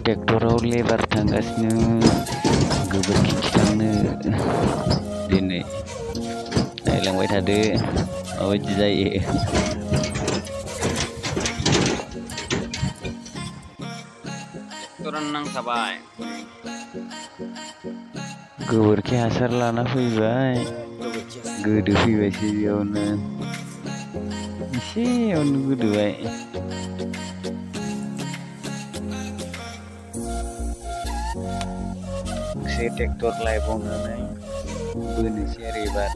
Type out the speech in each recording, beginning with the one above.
ट्रेक्टराव लेबार थांगासिनो गोबोरखि थिखांनो दिनै नायलांबाय थादो माबायदि जायो। ट्रेक्टरानो नांखाबाय गोबोरखि हासार लाना फैबाय गोदो फैबायसो बेयावनो एसेयावनो गोदोबाय। गंसे ट्रेक्टर लायबावनानै बोनोसै आरो एबार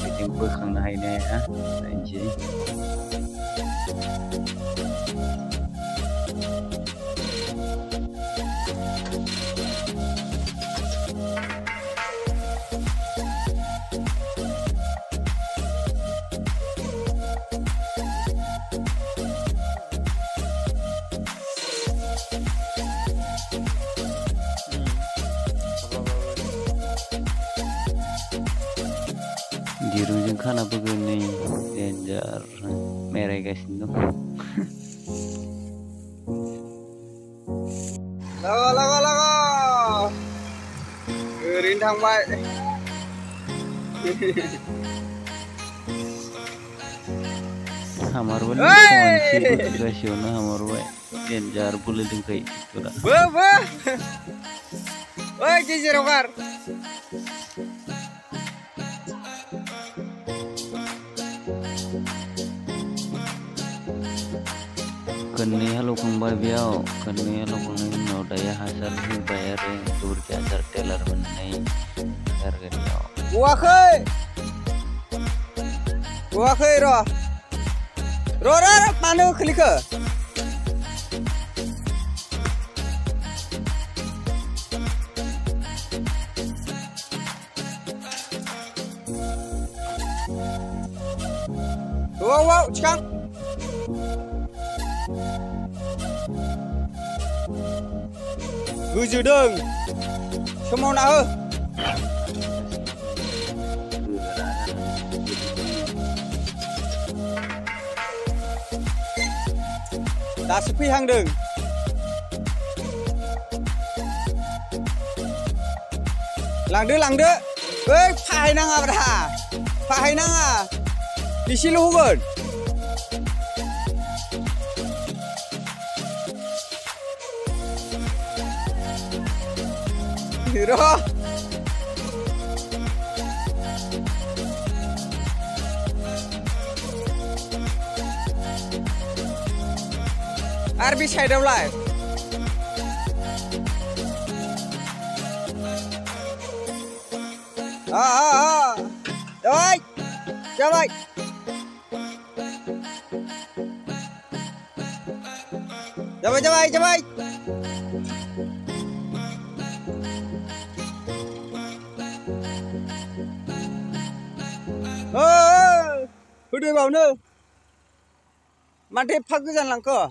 बिथिं बोखांनो हायो ना हाया नायनोसै। दिरुंजों खाना बोगोन नै डेन्जार मेरायगासिनो दं। लागा ओरैनो थांबाय। हामारबायलै खनसे गासैयावनो हामारबाय डेन्जार बोलो दंखायो ट्रेक्टरा। ओइ गेजेराव गार। खननै हालौखांबाय बेयाव खननै हालौखांनायनि उनाव दायो हासार होबाय आरो गोबोरखि हासार टेलार मोननै गारगोनियाव। गवाखै र' मानो खोलिखो? wow cikang. Gujudeng. Semona ho. Dah sepi hang deng. Langde. Phai nanga bra. Phai nanga. Disi lu hugon. Hiro. RB side of life. Rồi. Chào mày. Chào mày. Udah bau nu. Mantep phak gojan langko.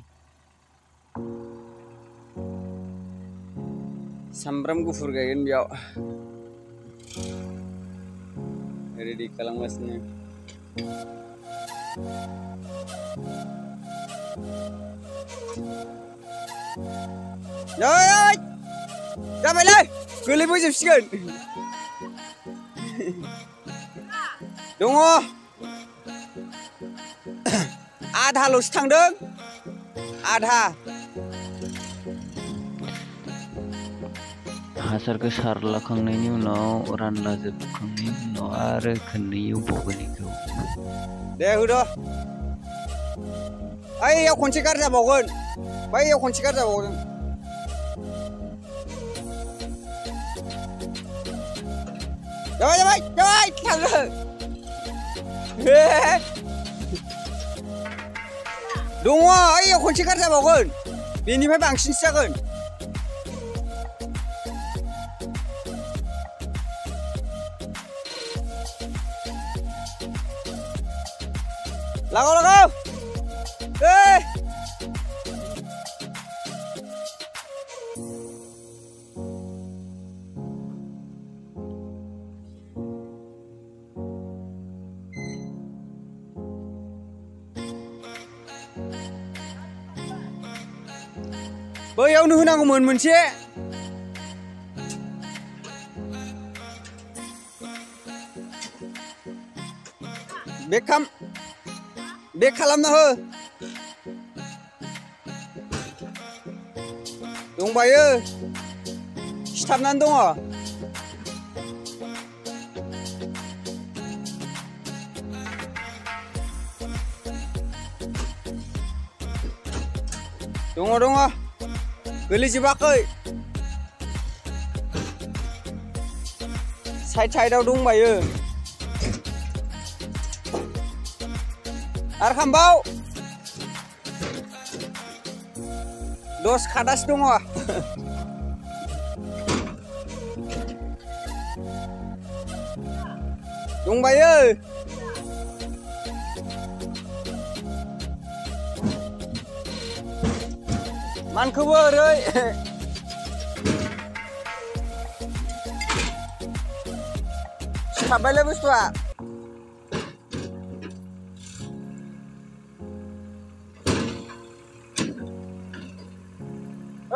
Sambram gufur gayen biau. Ready kalangasnya. Rồi. Ra mày lên. Cứ lên với dịp sign. Đúng không? Adha lus थांदों. Adha. हासारखौ सारलाखांनायनि उनाव रानला जोबखांनायनि उनाव आरो खननै एवबावगोन बेखौ। दे होदो। ओइयाव खनसे गारजाबावगोन। बैयाव खनसे गारजाबावगोन। जाबाय थांदो। दङ ओइयाव खनसे गारजाबावगोन। बेनिफ्राय बांसिनसो जागोन। लगाव बैयावनो होनांगौमोन मोनसे बेक खालामना हो दंबायो सिथाबनानै दङ दङ गोलैजोबाखै साइडआव दंबायो आरो खामबाव 10 खादासो दङ दंबायो मानखौबो ओरै सिथाबबायलै बुस्थुआ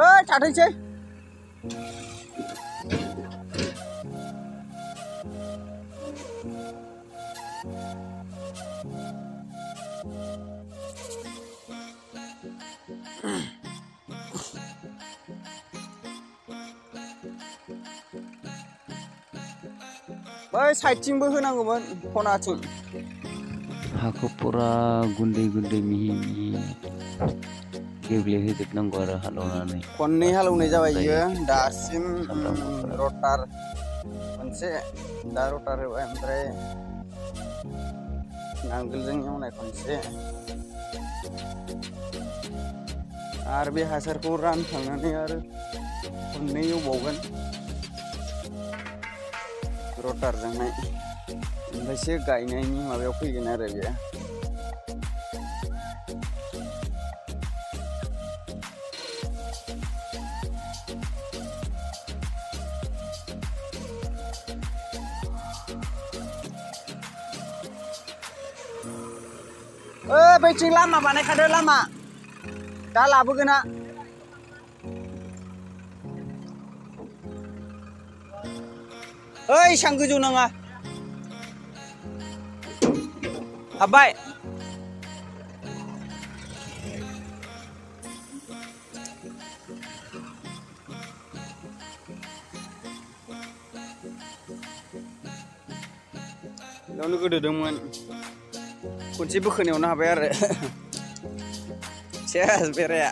ओइ थाथोंसै बै साइडथिंबो होनांगौमोन खनाथिं हाखौ पुरा गुन्दै मिहि गेब्लेहोजोबनांगौ आरो हालेवनानै खननै हालेवनाय जाबाय इयो दासिम रटार खनसे दा रटार होबाय ओमफ्राय नांगोलजों एवनाय खनसे आरो बे हासारखौ रानखांनानै आरो खननै एवबावगोन रटारजोंहाय ओमफ्रायसो गायनायनि माबायाव फैगोन आरो बेयो बैथिं लामा बानायखादो लामा दा लाबोगोना ओइ एसां गोजौ नाङा हाबबाय बेयावनो गोदोदोंमोन खनसे बोखोनायावनो हाबाय आरो सेस बेराया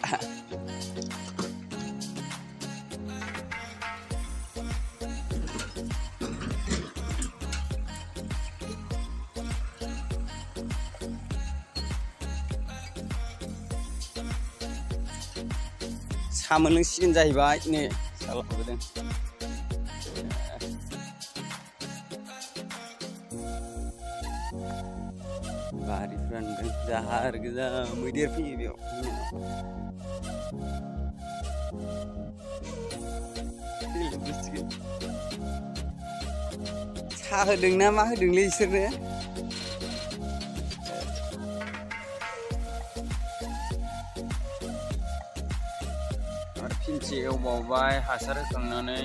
सा मोनलोंसिगोन जाहैबाय नै सालाबोदों बारिफ्रा नुदों जाहार गोजा मैदेर फैयो बेयाव सा होदों ना मा होदोंलै बिसोरनो आरो फिनसे एवबावबाय हासार होखांनानै